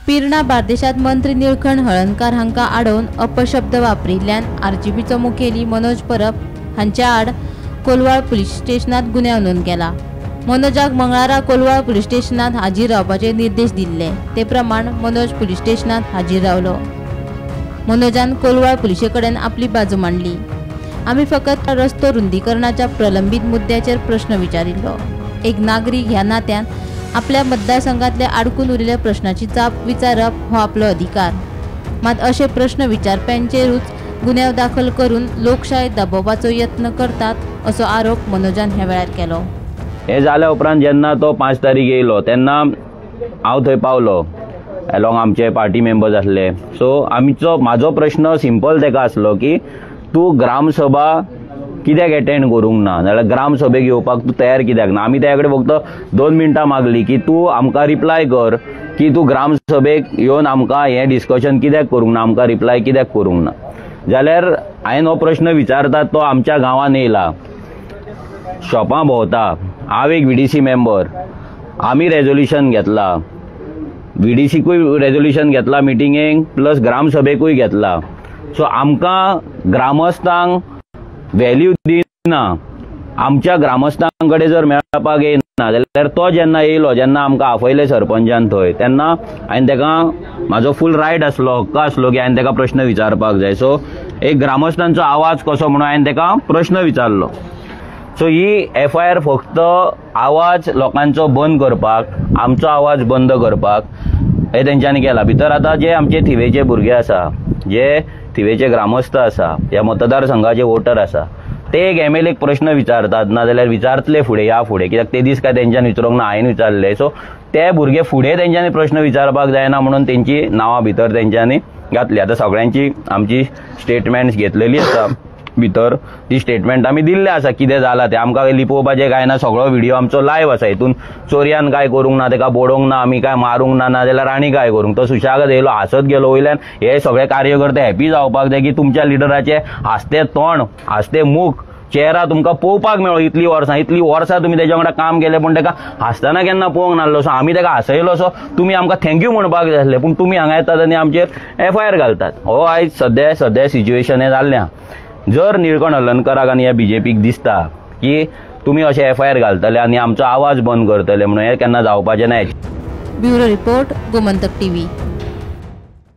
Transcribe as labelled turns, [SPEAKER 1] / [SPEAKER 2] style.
[SPEAKER 1] पिर्णा बार्देशात मंत्री निळकंठ हळर्णकार हांका आडोवन अपशब्द वापरिल्ल्यान आरजीपीचो मुखेली मनोज परब हांच्या आड कोलवाळ पुलीस स्टेशनात गुन्यांव नोंद केला। मनोजाक मंगळारा कोलवाळ पुलीस स्टेशनात हाजीर रावपाचे निर्देश दिल्ले ते प्रमाण मनोज पुलीस स्टेशनात हाजीर रावलो। मनोजान कोलवाळ पुलिशे कडेन आपली बाजू मांडली। आम्ही फकत रस्तो रुंदीकरणाच्या प्रलंबित मुद्द्याचेर प्रश्न विचारिल्लो। एक नागरिक ह्या नात्यान आपल्या मतदारसंघातले आडकून उरिल्ल्या प्रश्नाची जाप विचारप हो आपलो अधिकार, मात असे प्रश्न विचारप्यांचेरूच गुन्यांव दाखल करून लोकशाय दबावपाचो यत्न करतात असो आरोप मनोजान ह्या वेळार केलो।
[SPEAKER 2] हे जाल्या उपरांत जेन्ना तो 5 तारीख येयलो तेन्ना हांव थंय पावलो अलॉंग आमचे पार्टी मेंबर्स आसले। सो म्हाजो प्रश्न सिंपल तेका आसलो की तूं ग्रामसभा कित्याक अटेंड करूंक ना, नाल्यार ग्रामसभेक येवपाक तूं तयार कित्याक ना। आमी त्या कडेन फक्त 2 मिनटां मागली की तूं आमकां रिप्लाय कर की तूं ग्रामसभेक येवन आमकां हें डिस्कशन कित्याक करूंक ना, आमकां रिप्लाय कित्याक करूंक ना। जाल्यार हांवें हो प्रश्न विचारता तो आमच्या गांवांत येयला, शॉपां भोंवता, हांव एक VDC मेंबर, आमी रेजोल्युशन घेतला, VDCकूय रेजोल्युशन घेतला मिटिंगेक प्लस ग्रामसभेकूय घेतला। सो आमकां ग्रामस्थांक व्हॅल्यू दिना, आमच्या ग्रामस्थां कडेन जर मेळपाक येना जाल्यार तो जेन्ना येयलो, जेन्ना आमकां आपयले सरपंचान थंय, तेन्ना हांवें तेका म्हाजो फूल रायट आसलो, हक्क आसलो की हांवें तेका प्रश्न विचारपाक जाय। सो एक ग्रामस्थांचो आवाज कसो म्हणून हांवें तेका प्रश्न विचारलो। सो ही FIR फक्त आवाज लोकांचो बंद करपाक, आमचो आवाज बंद करपाक हे तेंच्यांनी केला। भितर आतां जे आमचे थिवेचे भुरगे आसा, जे थिवेचे ग्रामस्थ आसा, या मतदारसंघाचे वोटर आसा, ते एक MLA एक प्रश्न विचारतात, ना जाल्यार विचारतले फुडें या फुडें, कित्याक ते दीस काय तेंच्यांनी विचारूंक ना, हांवें विचारले। सो ते भुरगे फुडें तेंच्यांनी प्रश्न विचारपाक जायना म्हणून तेंची नांवां भितर तेंच्यांनी घातली। आतां सगळ्यांची आमची स्टेटमेंट्स घेतलेली आसा भितर, ती स्टेटमेंट आमी दिल्ले आसा कितें जालां तें, आमकां लिपोवपाचें काय ना, सगळो व्हिडिओ आमचो लायव्ह आसा। हितून चोरयान काय करूंक ना, तेका बोडोवंक ना, आमी काय मारूंक ना, ना जाल्यार आनी काय करूंक, तो सुशागत येयलो, हासत गेलो वयल्यान। हे सगळे कार्यकर्ते हॅपी जावपाक जाय की तुमच्या लिडराचे हासते तोंड, हासते मुख, चेहरा तुमकां पळोवपाक मेळ्ळो। इतली वर्सां तुमी तेच्या वांगडा काम केलें पूण तेका हासतना केन्ना पळोवंक नासलो। सो आमी तेका हासयलो, सो तुमी आमकां थँक्यू म्हणपाक जाय आसलें, पूण तुमी हांगा येतात आनी आमचेर FIR घालतात। हो आयज सद्या सिच्युएशन हें जाल्लें। जर निळकंठ हळर्णकाराक आनी ह्या BJPक दिसता की तुमी अशे FIR घालतले आनी आमचो आवाज बंद करतले म्हणून, हें केन्ना जावपाचें ना।
[SPEAKER 1] Bureau report, Gomantak TV।